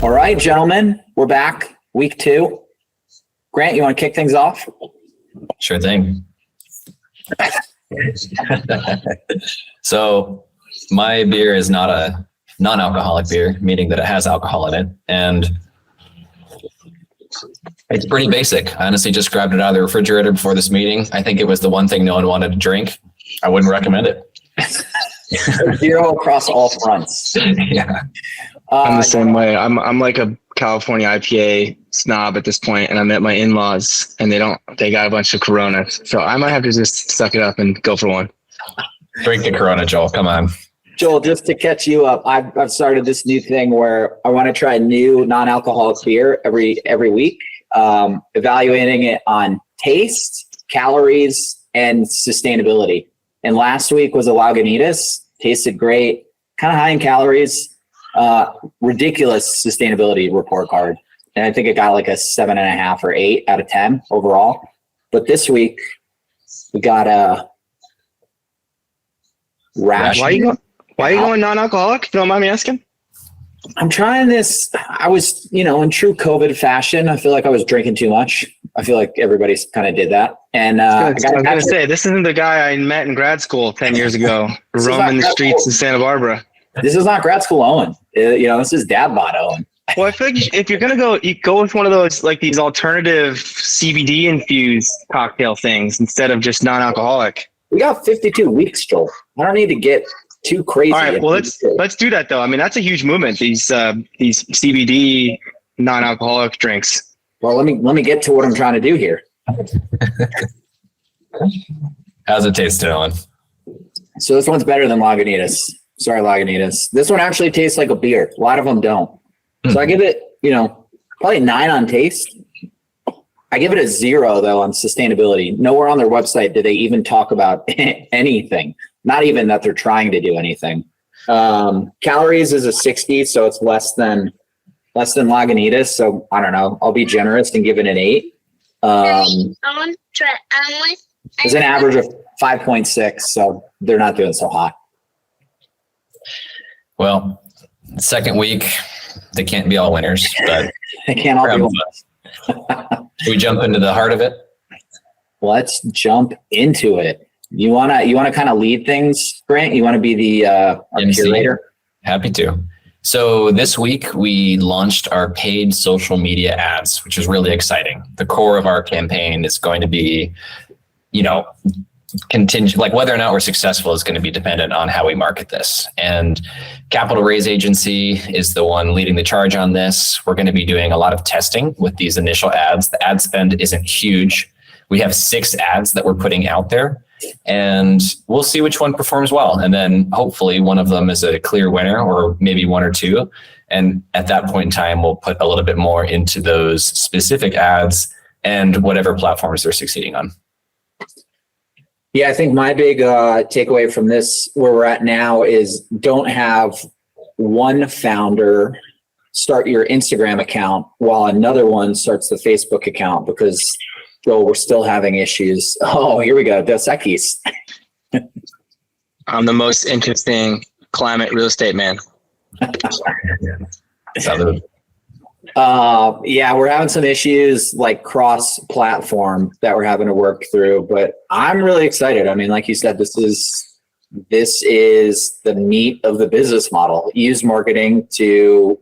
All right, gentlemen, we're back. Week 2. Grant, you want to kick things off? Sure thing. So my beer is not a non-alcoholic beer, meaning that it has alcohol in it. And it's pretty basic. I honestly just grabbed it out of the refrigerator before this meeting. I think it was the one thing no one wanted to drink. I wouldn't recommend it. Zero across all fronts. Yeah. I'm the same way. I'm like a California IPA snob at this point, and I'm at my in-laws, and they got a bunch of Coronas, so I might have to just suck it up and go for one. Drink the Corona, Joel. Come on. Joel, just to catch you up, I've started this new thing where I want to try new non-alcoholic beer every week, evaluating it on taste, calories, and sustainability. And last week was a Lagunitas. Tasted great, kind of high in calories, ridiculous sustainability report card. And I think it got like a 7.5 or 8 out of 10 overall. But this week we got a ration. Why are you going non-alcoholic? If you don't mind me asking. I'm trying this. I was, in true COVID fashion, I feel like I was drinking too much. I feel like everybody's kind of did that. And I was going to say, this isn't the guy I met in grad school 10 years ago, roaming the streets in Santa Barbara. This is not grad school Owen. This is dad bod Owen. Well, I feel like if you're going to go, you go with one of those, like these alternative CBD infused cocktail things instead of just non-alcoholic. We got 52 weeks, Joel. I don't need to get too crazy. All right, well, let's do that though. I mean, that's a huge movement. These CBD non-alcoholic drinks. Well, let me get to what I'm trying to do here. How's it taste, Owen? So this one's better than Lagunitas. Sorry, Lagunitas. This one actually tastes like a beer. A lot of them don't. So I give it, probably 9 on taste. I give it a 0 though on sustainability. Nowhere on their website do they even talk about anything. Not even that they're trying to do anything. Calories is a 60, so it's less than Lagunitas. So I don't know. I'll be generous and give it an 8. It's an average of 5.6, so they're not doing so hot. Well, second week, they can't be all winners, but they can't all be winners. Should we jump into the heart of it? Let's jump into it. You wanna kind of lead things, Grant? You want to be the curator? Happy to. So this week we launched our paid social media ads, which is really exciting. The core of our campaign is going to be, contingent, like whether or not we're successful is going to be dependent on how we market this. And Capital Raise Agency is the one leading the charge on this. We're going to be doing a lot of testing with these initial ads. The ad spend isn't huge. We have 6 ads that we're putting out there, and we'll see which one performs well. And then hopefully one of them is a clear winner, or maybe 1 or 2. And at that point in time, we'll put a little bit more into those specific ads and whatever platforms they're succeeding on. Yeah, I think my big takeaway from this, where we're at now, is don't have one founder start your Instagram account while another one starts the Facebook account, because we're still having issues. Oh, here we go. Dos Equis. I'm the most interesting climate real estate man. Yeah, we're having some issues like cross-platform that we're having to work through, but I'm really excited. I mean, like you said, this is the meat of the business model. Use marketing to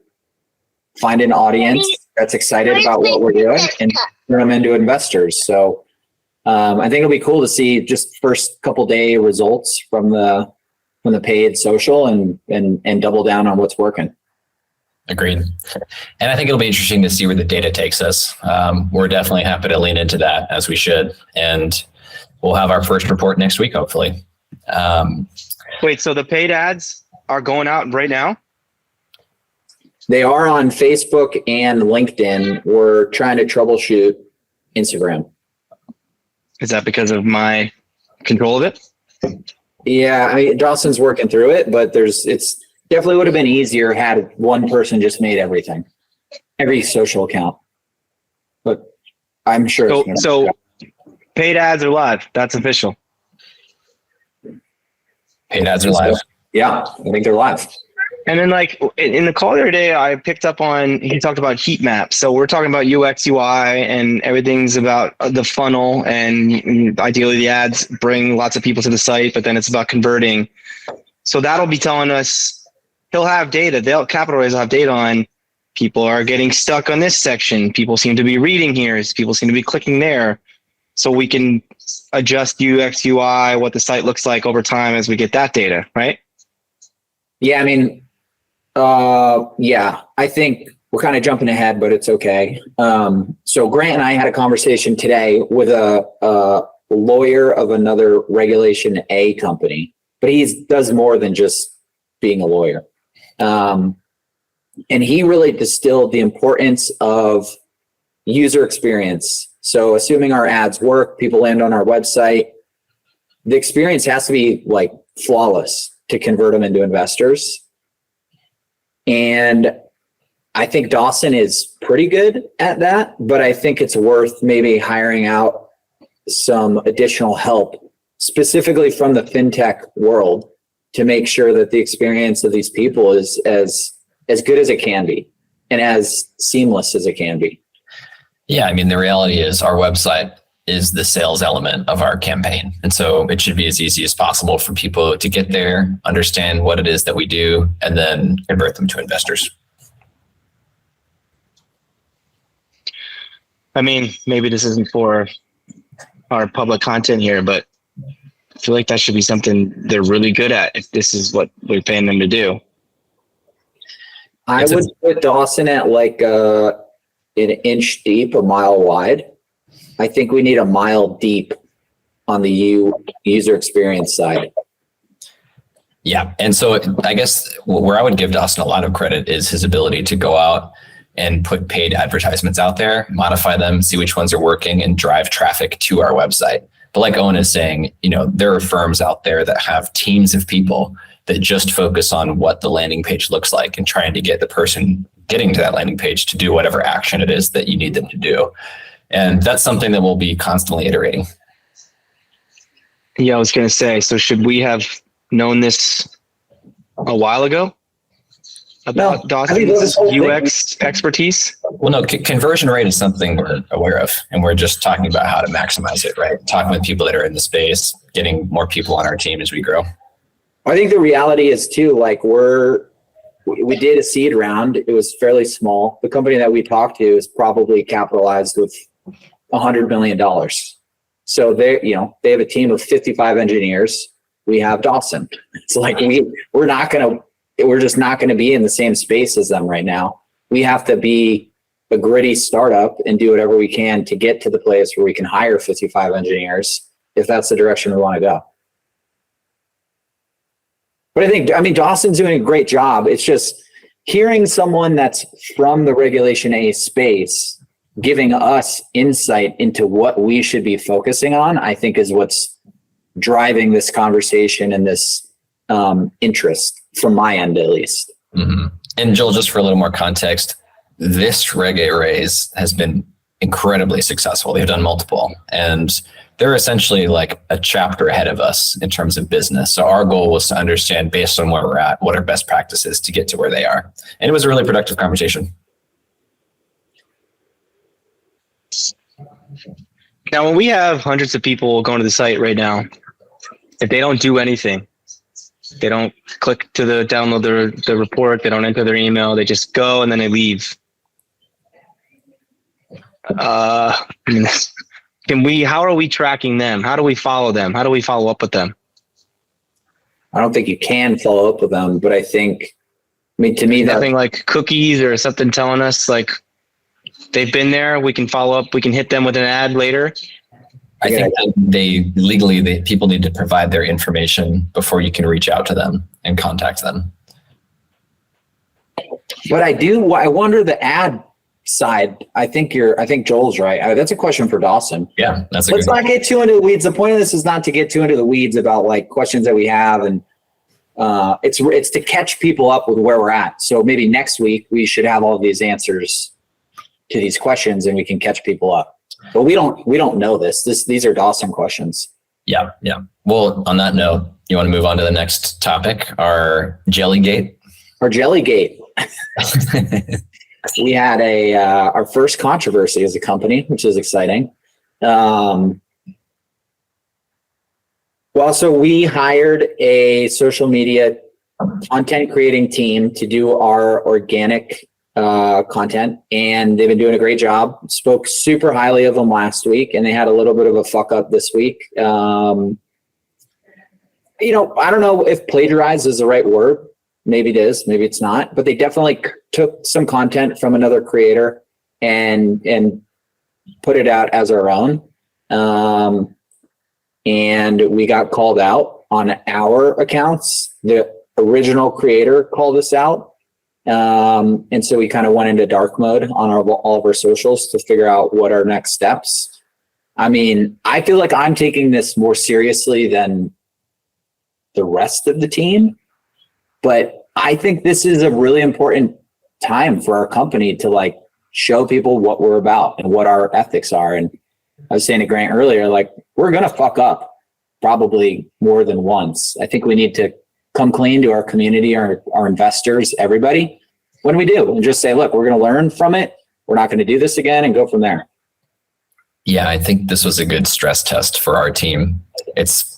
find an audience that's excited about what we're doing and turn them into investors. So I think it'll be cool to see just first couple day results from the paid social and double down on what's working. Agreed. And I think it'll be interesting to see where the data takes us. We're definitely happy to lean into that, as we should. And we'll have our first report next week, hopefully. Wait, so the paid ads are going out right now? They are on Facebook and LinkedIn. We're trying to troubleshoot Instagram. Is that because of my control of it? Yeah, I mean, Dawson's working through it, but it's definitely would have been easier had one person just made every social account. But I'm sure. So paid ads are live. That's official. Paid ads are live. Yeah, I think they're live. And then like in the call the other day, I picked up on, he talked about heat maps. So we're talking about UX, UI, and everything's about the funnel, and ideally the ads bring lots of people to the site, but then it's about converting. So that'll be telling us, he'll have data, Capital Raise will have data on people are getting stuck on this section. People seem to be reading here. People seem to be clicking there. So we can adjust UX, UI, what the site looks like over time as we get that data, right? Yeah, I mean, yeah, I think we're kind of jumping ahead, but it's okay. So Grant and I had a conversation today with a lawyer of another Regulation A company, but he does more than just being a lawyer. And he really distilled the importance of user experience. So assuming our ads work, people land on our website, the experience has to be like flawless to convert them into investors. And I think Dawson is pretty good at that, but I think it's worth maybe hiring out some additional help, specifically from the fintech world, to make sure that the experience of these people is as good as it can be and as seamless as it can be. Yeah, I mean, the reality is our website is the sales element of our campaign. And so it should be as easy as possible for people to get there, understand what it is that we do, and then convert them to investors. I mean, maybe this isn't for our public content here, but I feel like that should be something they're really good at if this is what we're paying them to do. I would put Dawson at like an inch deep, a mile wide. I think we need a mile deep on the user experience side. Yeah. And so I guess where I would give Dawson a lot of credit is his ability to go out and put paid advertisements out there, modify them, see which ones are working, and drive traffic to our website. But like Owen is saying, there are firms out there that have teams of people that just focus on what the landing page looks like and trying to get the person getting to that landing page to do whatever action it is that you need them to do. And that's something that we'll be constantly iterating. Yeah, I was going to say, so should we have known this a while ago about Dawson's UX expertise? Well, no, conversion rate is something we're aware of, and we're just talking about how to maximize it, right? Talking with people that are in the space, getting more people on our team as we grow. I think the reality is too, like we did a seed round. It was fairly small. The company that we talked to is probably capitalized with $100 million. So they have a team of 55 engineers. We have Dawson. It's like we're just not going to be in the same space as them right now. We have to be a gritty startup and do whatever we can to get to the place where we can hire 55 engineers, if that's the direction we want to go. But I mean, Dawson's doing a great job. It's just hearing someone that's from the Regulation A space giving us insight into what we should be focusing on, I think is what's driving this conversation and this interest from my end, at least. Mm-hmm. And Joel, just for a little more context, this Reg A raise has been incredibly successful. They've done multiple, and they're essentially like a chapter ahead of us in terms of business. So our goal was to understand, based on where we're at, what our best practices to get to where they are. And it was a really productive conversation. Now, when we have hundreds of people going to the site right now, if they don't do anything, they don't click to download the report, they don't enter their email, they just go and then they leave. How are we tracking them? How do we follow them? How do we follow up with them? I don't think you can follow up with them, but to me, nothing like cookies or something telling us like they've been there. We can follow up. We can hit them with an ad later. I think that people need to provide their information before you can reach out to them and contact them. But I wonder the ad side. I think Joel's right. That's a question for Dawson. Yeah, that's Let's not get too into the weeds. The point of this is not to get too into the weeds about like questions that we have, and it's to catch people up with where we're at. So maybe next week we should have all of these answers to these questions, and we can catch people up. But we don't know this. These are Dawson questions. Yeah. Well, on that note, you want to move on to the next topic, our Jellygate? our Jellygate. We had our first controversy as a company, which is exciting. Well, so we hired a social media content creating team to do our organic content, and they've been doing a great job. Spoke super highly of them last week, and they had a little bit of a fuck up this week. I don't know if plagiarize is the right word. Maybe it is, maybe it's not, but they definitely took some content from another creator and put it out as our own. And we got called out on our accounts. The original creator called us out. And so we kind of went into dark mode on all of our socials to figure out what our next steps. I mean, I feel like I'm taking this more seriously than the rest of the team, but I think this is a really important time for our company to like show people what we're about and what our ethics are. And I was saying to Grant earlier, like, we're going to fuck up probably more than once. I think we need to come clean to our community, our investors, everybody, when we do, and just say, look, we're going to learn from it. We're not going to do this again, and go from there. Yeah, I think this was a good stress test for our team. It's,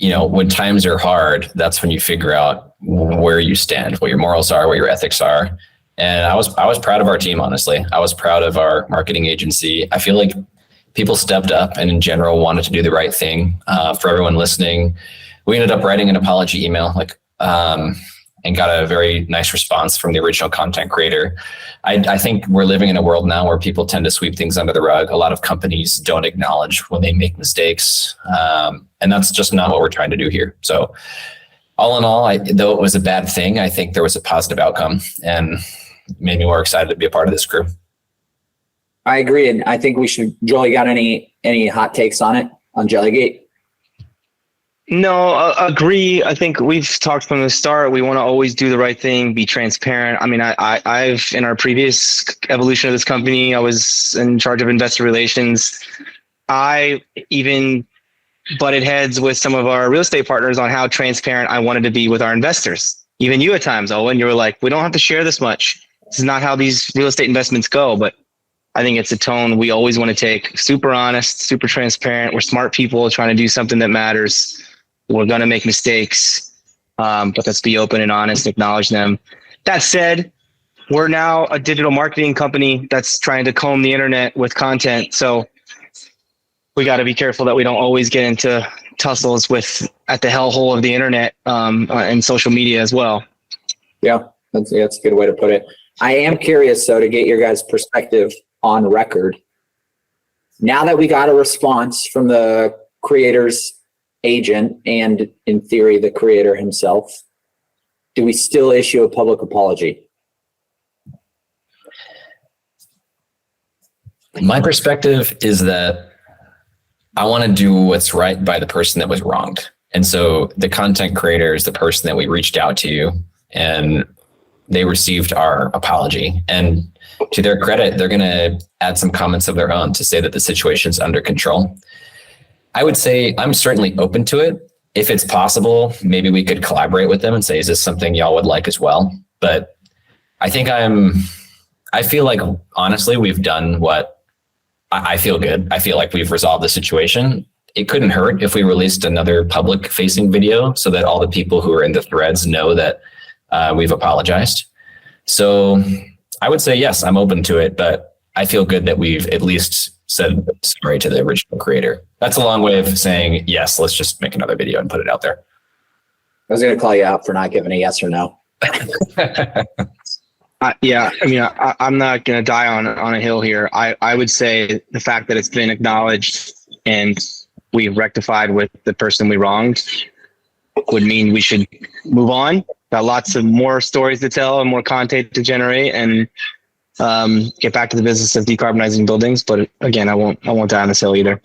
when times are hard, that's when you figure out where you stand, what your morals are, what your ethics are. And I was proud of our team, honestly. I was proud of our marketing agency. I feel like people stepped up and in general wanted to do the right thing. For everyone listening, we ended up writing an apology email, and got a very nice response from the original content creator. I think we're living in a world now where people tend to sweep things under the rug. A lot of companies don't acknowledge when they make mistakes. And that's just not what we're trying to do here. So all in all, though it was a bad thing, I think there was a positive outcome and made me more excited to be a part of this crew. I agree. And I think we should, Joel, you got any hot takes on it, on Jellygate? No, agree. I think we've talked from the start. We want to always do the right thing, be transparent. I mean, I've in our previous evolution of this company, I was in charge of investor relations. I even butted heads with some of our real estate partners on how transparent I wanted to be with our investors. Even you at times, Owen, you were like, we don't have to share this much. This is not how these real estate investments go. But I think it's a tone we always want to take. Super honest, super transparent. We're smart people trying to do something that matters. We're going to make mistakes, but let's be open and honest, acknowledge them. That said, we're now a digital marketing company that's trying to comb the internet with content. So we got to be careful that we don't always get into tussles at the hellhole of the internet and social media as well. Yeah, that's a good way to put it. I am curious, though, to get your guys' perspective on record. Now that we got a response from the creator's agent and, in theory, the creator himself, do we still issue a public apology? My perspective is that I want to do what's right by the person that was wronged. And so the content creator is the person that we reached out to, and they received our apology. And to their credit, they're going to add some comments of their own to say that the situation's under control. I would say I'm certainly open to it. If it's possible, maybe we could collaborate with them and say, is this something y'all would like as well? But I think I feel like, honestly, we've done what I feel good. I feel like we've resolved the situation. It couldn't hurt if we released another public facing video so that all the people who are in the threads know that we've apologized. So I would say, yes, I'm open to it, but I feel good that we've at least said sorry to the original creator. That's a long way of saying, yes, let's just make another video and put it out there. I was going to call you out for not giving a yes or no. Yeah, I mean, I'm not going to die on a hill here. I would say the fact that it's been acknowledged and we've rectified with the person we wronged would mean we should move on. Got lots of more stories to tell and more content to generate, and get back to the business of decarbonizing buildings. But again, I won't die on this hill either.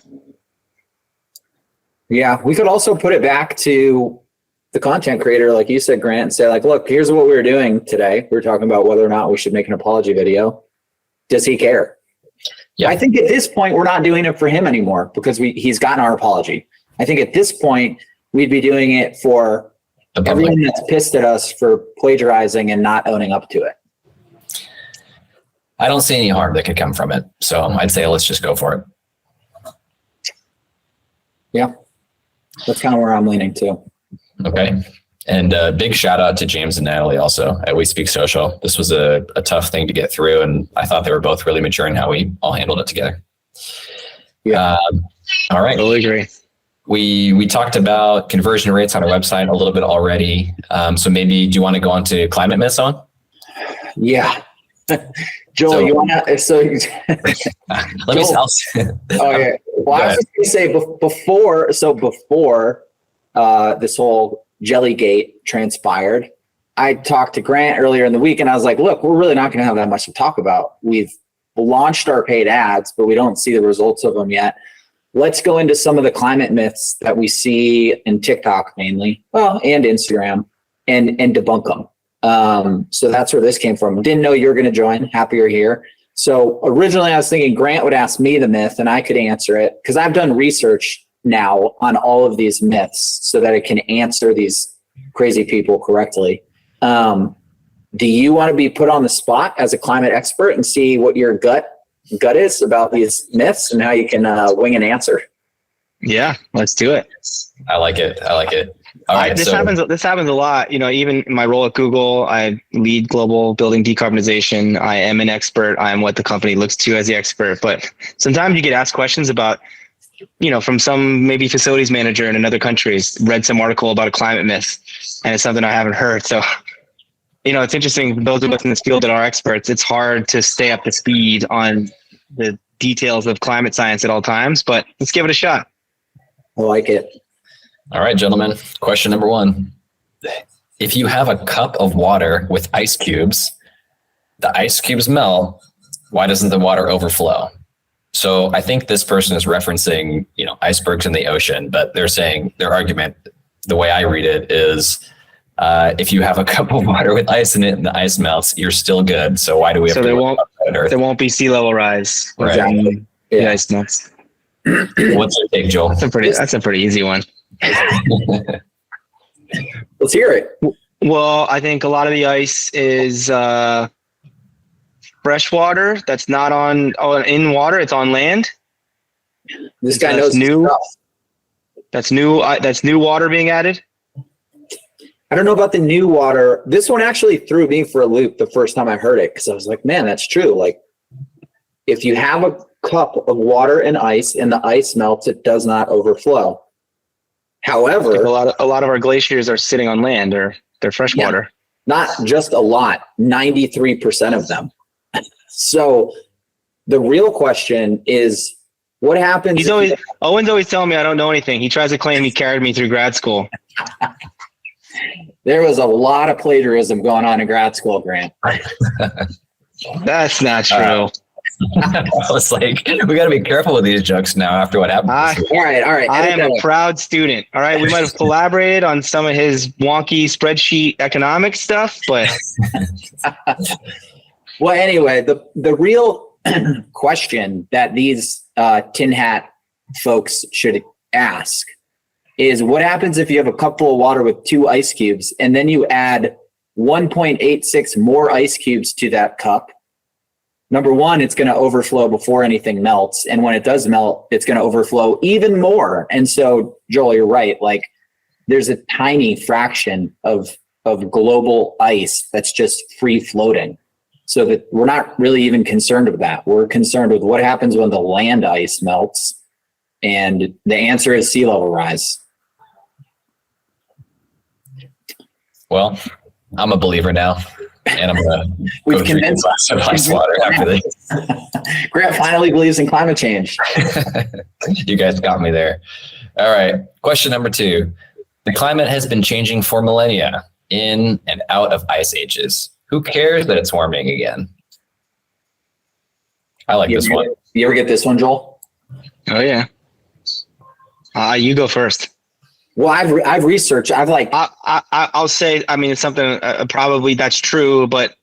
Yeah, we could also put it back to the content creator, like you said, Grant, and say, like, look, here's what we were doing today. We were talking about whether or not we should make an apology video. Does he care? Yeah. I think at this point, we're not doing it for him anymore because he's gotten our apology. I think at this point, we'd be doing it for the public. Everyone that's pissed at us for plagiarizing and not owning up to it. I don't see any harm that could come from it. So I'd say let's just go for it. Yeah. That's kind of where I'm leaning to. Okay. And big shout out to James and Natalie also at We Speak Social. This was a tough thing to get through, and I thought they were both really mature in how we all handled it together. Yeah. All right. Totally agree. We talked about conversion rates on our website a little bit already. So maybe do you want to go on to climate myths on? Yeah. Joel, So- you want to, Let me tell. okay. Well, I was just going to say before this whole Jellygate transpired, I talked to Grant earlier in the week and I was like, look, we're really not going to have that much to talk about. We've launched our paid ads, but we don't see the results of them yet. Let's go into some of the climate myths that we see in TikTok mainly, well, and Instagram, and debunk them. So that's where this came from. Didn't know you were going to join. Happy you're here. So originally I was thinking Grant would ask me the myth and I could answer it because I've done research now on all of these myths so that it can answer these crazy people correctly. Do you want to be put on the spot as a climate expert and see what your gut is about these myths and how you can wing an answer? Yeah, let's do it. I like it. All right. This happens a lot. You know, even in my role at Google, I lead global building decarbonization. I am an expert. I am what the company looks to as the expert. But sometimes you get asked questions about, you know, from some maybe facilities manager in another country's read some article about a climate myth, and it's something I haven't heard. So, you know, it's interesting. Those of us in this field that are experts, it's hard to stay up to speed on the details of climate science at all times. But let's give it a shot. I like it. All right, gentlemen. Question number 1. If you have a cup of water with ice cubes, the ice cubes melt. Why doesn't the water overflow? So I think this person is referencing, you know, icebergs in the ocean, but they're saying their argument, the way I read it is, if you have a cup of water with ice in it and the ice melts, you're still good. So why do we have So to there worry won't about planet Earth? there won't be sea level rise. Right. Exactly. The Yeah. ice melts. What's your take, Joel? That's a pretty easy one. Let's hear it. Well, I think a lot of the ice is fresh water that's not in water. It's on land. This guy That's knows his new. stuff. That's new water being added. I don't know about the new water. This one actually threw me for a loop the first time I heard it because I was like, man, that's true. Like, if you have a cup of water and ice and the ice melts, it does not overflow. However, A lot of our glaciers are sitting on land, or they're freshwater. not just a lot, 93% of them. So the real question is, what happens? Owen's always telling me I don't know anything. He tries to claim he carried me through grad school. There was a lot of plagiarism going on in grad school, Grant. That's not true. I was like, we got to be careful with these jokes now after what happened. this week. All right. I am edit a that. proud student. All right. We might have collaborated on some of his wonky spreadsheet economic stuff, but Well, anyway, the real question that these tin hat folks should ask is, what happens if you have a cup full of water with 2 ice cubes and then you add 1.86 more ice cubes to that cup? Number one, it's going to overflow before anything melts. And when it does melt, it's going to overflow even more. And so, Joel, you're right. Like, there's a tiny fraction of global ice that's just free floating. So that we're not really even concerned with that. We're concerned with what happens when the land ice melts. And the answer is sea level rise. Well, I'm a believer now, and I'm gonna We've go drink a convinced glass of ice water after this. Grant finally believes in climate change. You guys got me there. All right. Question number 2. The climate has been changing for millennia, in and out of ice ages. Who cares that it's warming again? I like this one. You ever get this one, Joel? oh yeah. You go first. Well, I've researched. I'll say, I mean, it's something probably that's true, but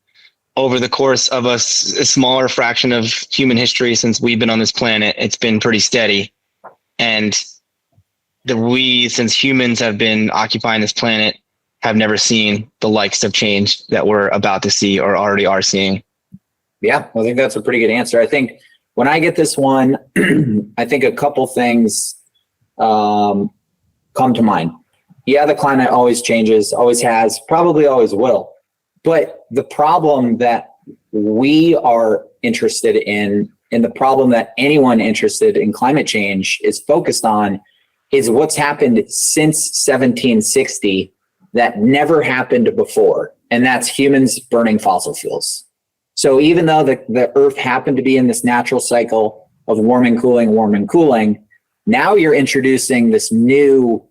over the course of a smaller fraction of human history since we've been on this planet, it's been pretty steady. And since humans have been occupying this planet, have never seen the likes of change that we're about to see or already are seeing. Yeah, I think that's a pretty good answer. I think when I get this one, I think a couple things come to mind. Yeah, the climate always changes, always has, probably always will. But the problem that we are interested in, and the problem that anyone interested in climate change is focused on, is what's happened since 1760 that never happened before. And that's humans burning fossil fuels. So even though the Earth happened to be in this natural cycle of warming, cooling, now you're introducing this new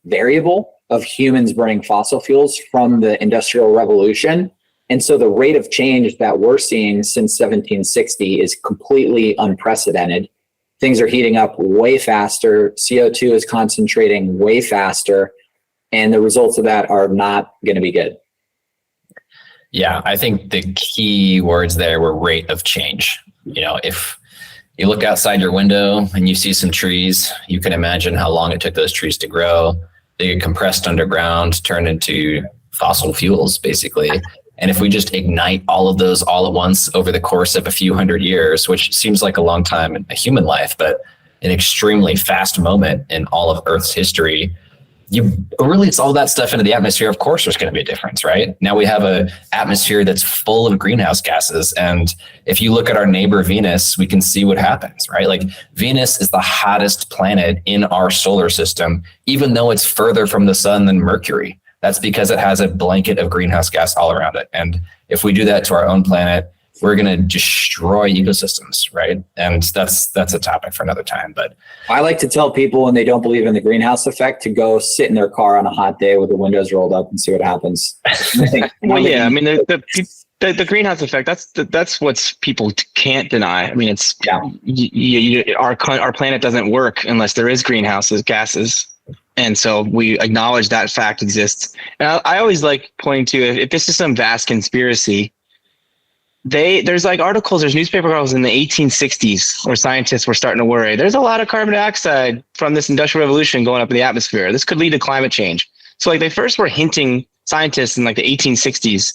variable of humans burning fossil fuels from the Industrial Revolution. And so the rate of change that we're seeing since 1760 is completely unprecedented. Things are heating up way faster. CO2 is concentrating way faster. And the results of that are not going to be good. Yeah, I think the key words there were rate of change. You know, if you look outside your window and you see some trees, you can imagine how long it took those trees to grow. They get compressed underground, turned into fossil fuels, basically. And if we just ignite all of those all at once over the course of a few hundred years, which seems like a long time in a human life, but an extremely fast moment in all of Earth's history, you release all that stuff into the atmosphere, of course there's going to be a difference, right? Now we have an atmosphere that's full of greenhouse gases. And if you look at our neighbor Venus, we can see what happens, right? Like Venus is the hottest planet in our solar system, even though it's further from the sun than Mercury. That's because it has a blanket of greenhouse gas all around it. And if we do that to our own planet, we're going to destroy ecosystems, right? And that's a topic for another time. But I like to tell people when they don't believe in the greenhouse effect to go sit in their car on a hot day with the windows rolled up and see what happens. Well, yeah, I mean, the greenhouse effect, that's what people can't deny. I mean, it's our planet doesn't work unless there is greenhouse gases. And so we acknowledge that fact exists. And I always like pointing to, if this is some vast conspiracy, there's like articles, there's newspaper articles in the 1860s where scientists were starting to worry. There's a lot of carbon dioxide from this industrial revolution going up in the atmosphere. This could lead to climate change. So like they first were hinting, scientists in like the 1860s.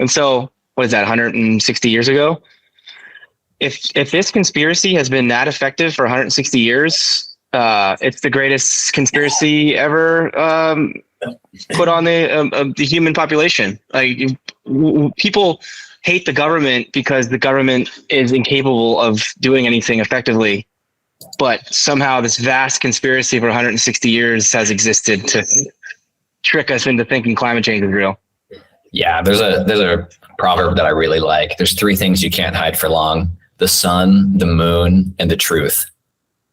And so what is that, 160 years ago? If this conspiracy has been that effective for 160 years, it's the greatest conspiracy ever put on the human population. Like people hate the government because the government is incapable of doing anything effectively. But somehow this vast conspiracy for 160 years has existed to trick us into thinking climate change is real. yeah, there's a proverb that I really like. There's three things you can't hide for long: the sun, the moon, and the truth.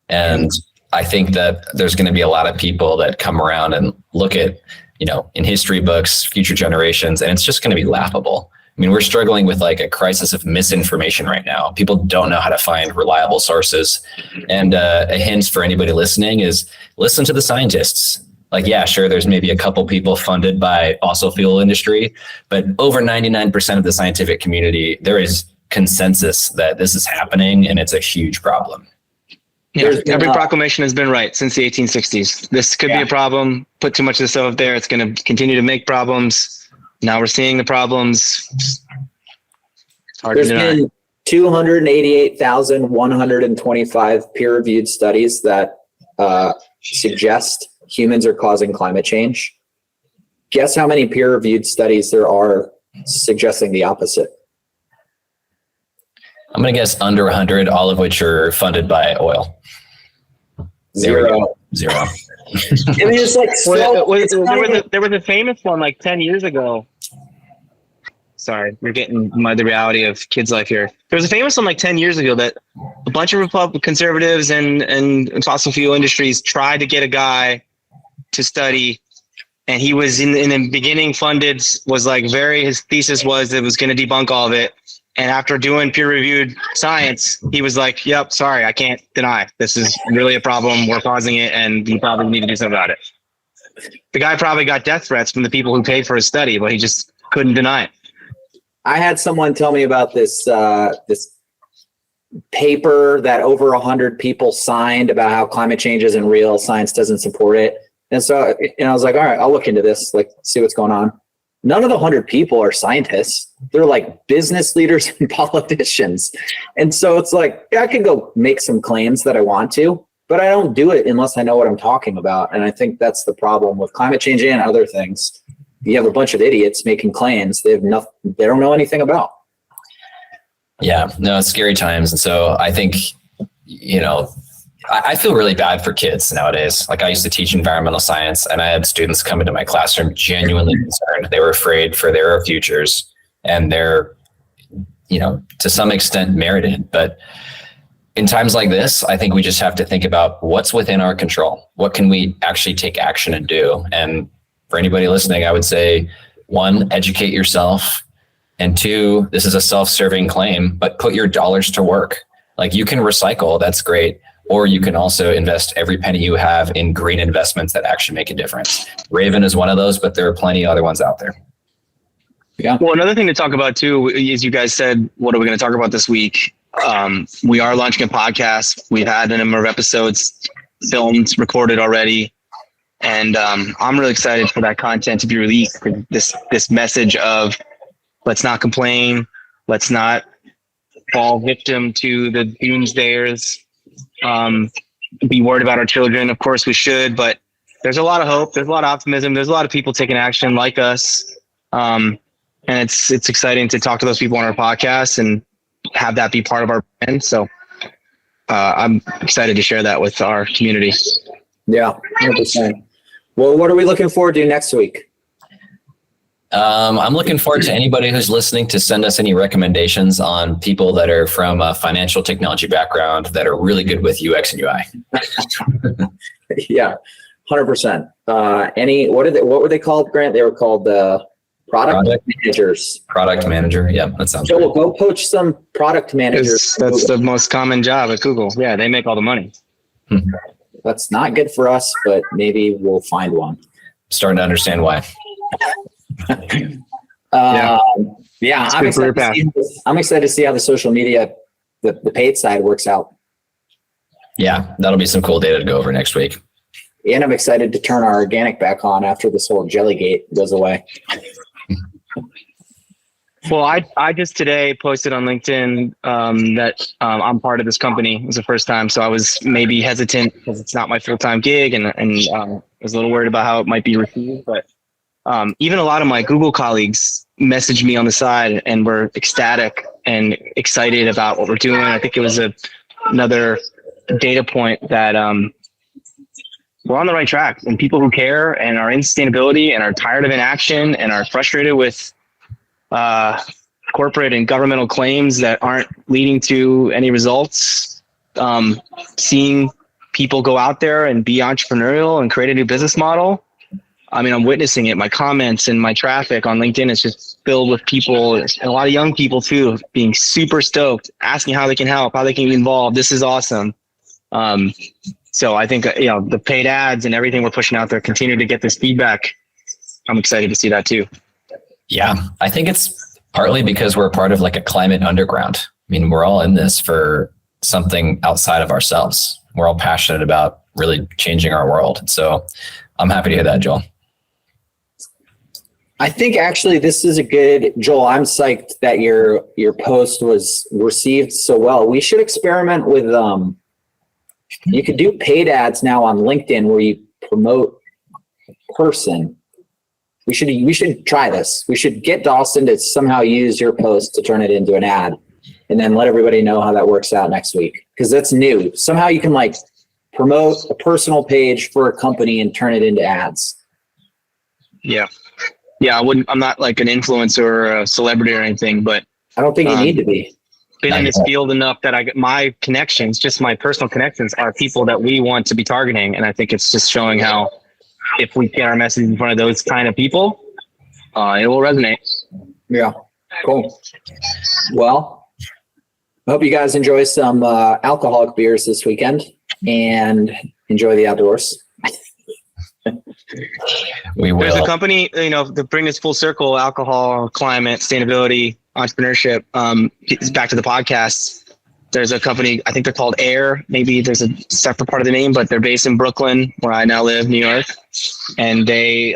And I think that there's going to be a lot of people that come around and look at, in history books, future generations, and it's just going to be laughable. I mean, we're struggling with like a crisis of misinformation right now. People don't know how to find reliable sources. And a hint for anybody listening is listen to the scientists. Like, yeah, sure, there's maybe a couple people funded by fossil fuel industry, but over 99% of the scientific community, there is consensus that this is happening and it's a huge problem. Yeah, every proclamation has been right since the 1860s. This could be a problem. Put too much of this stuff up there, it's going to continue to make problems. Now we're seeing the problems. It's hard to deny. There's been 288,125 peer-reviewed studies that suggest humans are causing climate change. Guess how many peer-reviewed studies there are suggesting the opposite? I'm going to guess under 100, all of which are funded by oil. Zero. Zero. It was just like there was a famous one like 10 years ago. Sorry, we're getting the reality of kids' life here. There was a famous one like 10 years ago that a bunch of Republican conservatives and fossil fuel industries tried to get a guy to study, and he was in the beginning funded, was like his thesis was it was going to debunk all of it. And after doing peer-reviewed science, he was like, yep, sorry, I can't deny. This is really a problem. We're causing it, and you probably need to do something about it. The guy probably got death threats from the people who paid for his study, but he just couldn't deny it. I had someone tell me about this paper that over 100 people signed about how climate change isn't real, science doesn't support it. And so, I was like, all right, I'll look into this, like, see what's going on. None of the 100 people are scientists. They're like business leaders and politicians. And so it's like, yeah, I can go make some claims that I want to, but I don't do it unless I know what I'm talking about. And I think that's the problem with climate change and other things. You have a bunch of idiots making claims they don't know anything about. Yeah, no, it's scary times. And so I think, I feel really bad for kids nowadays. Like I used to teach environmental science and I had students come into my classroom genuinely concerned. They were afraid for their futures and they're, to some extent merited. But in times like this, I think we just have to think about what's within our control. What can we actually take action and do? And for anybody listening, I would say, 1, educate yourself. And 2, this is a self-serving claim, but put your dollars to work. Like you can recycle, that's great. Or you can also invest every penny you have in green investments that actually make a difference. Rayven is one of those, but there are plenty of other ones out there. Yeah. Well, another thing to talk about too, is you guys said, what are we going to talk about this week? We are launching a podcast. We've had a number of episodes filmed, recorded already. And I'm really excited for that content to be released. For this message of let's not complain. Let's not fall victim to the doomsdayers. Be worried about our children. Of course we should, but there's a lot of hope. There's a lot of optimism. There's a lot of people taking action like us. And it's exciting to talk to those people on our podcast and have that be part of our brand. So I'm excited to share that with our community. Yeah, 100%. Well, what are we looking forward to next week? I'm looking forward to anybody who's listening to send us any recommendations on people that are from a financial technology background that are really good with UX and UI. Yeah, 100%. What were they called, Grant? They were called product managers. Product manager. Yeah, that sounds so good. We'll go poach some product managers. That's the most common job at Google. Yeah, they make all the money. That's not good for us, but maybe we'll find one. Starting to understand why. Yeah, I'm excited to see how the social media, the paid side works out. Yeah, that'll be some cool data to go over next week. And I'm excited to turn our organic back on after this whole Jellygate goes away. Well, I just today posted on LinkedIn that I'm part of this company. It was the first time, so I was maybe hesitant because it's not my full-time gig, and I was a little worried about how it might be received. But even a lot of my Google colleagues messaged me on the side and were ecstatic and excited about what we're doing. I think it was another data point that we're on the right track, and people who care and are in sustainability and are tired of inaction and are frustrated with corporate and governmental claims that aren't leading to any results. Seeing people go out there and be entrepreneurial and create a new business model. I mean, I'm witnessing it. My comments and my traffic on LinkedIn is just filled with people, and a lot of young people too, being super stoked, asking how they can help, how they can be involved. This is awesome. So I think, the paid ads and everything we're pushing out there continue to get this feedback. I'm excited to see that too. Yeah, I think it's partly because we're part of like a climate underground. I mean, we're all in this for something outside of ourselves. We're all passionate about really changing our world. So I'm happy to hear that, Joel. I think actually this is a good, Joel, I'm psyched that your post was received so well. We should experiment with, you could do paid ads now on LinkedIn where you promote a person. We should try this. We should get Dawson to somehow use your post to turn it into an ad and then let everybody know how that works out next week. Cause that's new. Somehow you can like promote a personal page for a company and turn it into ads. Yeah. Yeah. I'm not like an influencer or a celebrity or anything, but I don't think you need to be. Been in this field enough that I get my connections, just my personal connections are people that we want to be targeting. And I think it's just showing how if we get our message in front of those kind of people, it will resonate. Yeah. Cool. Well, I hope you guys enjoy some alcoholic beers this weekend and enjoy the outdoors. We will. There's a company, to bring this full circle, alcohol, climate, sustainability, entrepreneurship, it's back to the podcast. There's a company, I think they're called Air. Maybe there's a separate part of the name, but they're based in Brooklyn, where I now live, New York. And they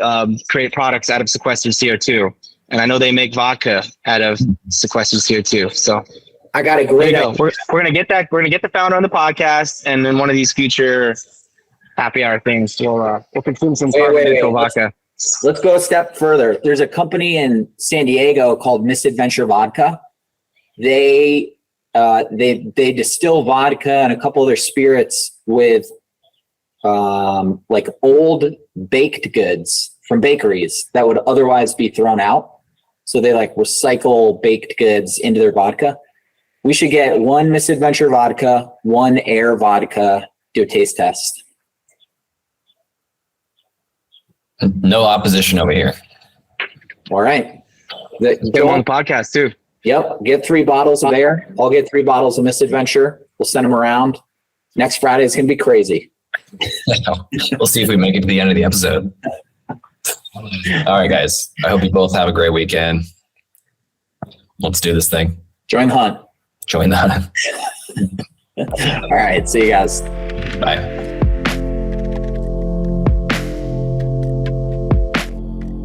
create products out of sequestered CO2. And I know they make vodka out of sequestered CO2. So I got a there great you go. idea. We're gonna get that. We're gonna get the founder on the podcast, and then one of these future happy hour things, we'll consume some carbon neutral vodka. Let's go a step further. There's a company in San Diego called Misadventure Vodka. They distill vodka and a couple of their spirits with like old baked goods from bakeries that would otherwise be thrown out. So they like recycle baked goods into their vodka. We should get one Misadventure vodka, one Air vodka, do a taste test. No opposition over here. All right. Get them on the podcast too. Yep. Get 3 bottles of Air. I'll get 3 bottles of Misadventure. We'll send them around. Next Friday is going to be crazy. We'll see if we make it to the end of the episode. All right, guys. I hope you both have a great weekend. Let's do this thing. Join the hunt. Join the hunt. All right. See you guys. Bye.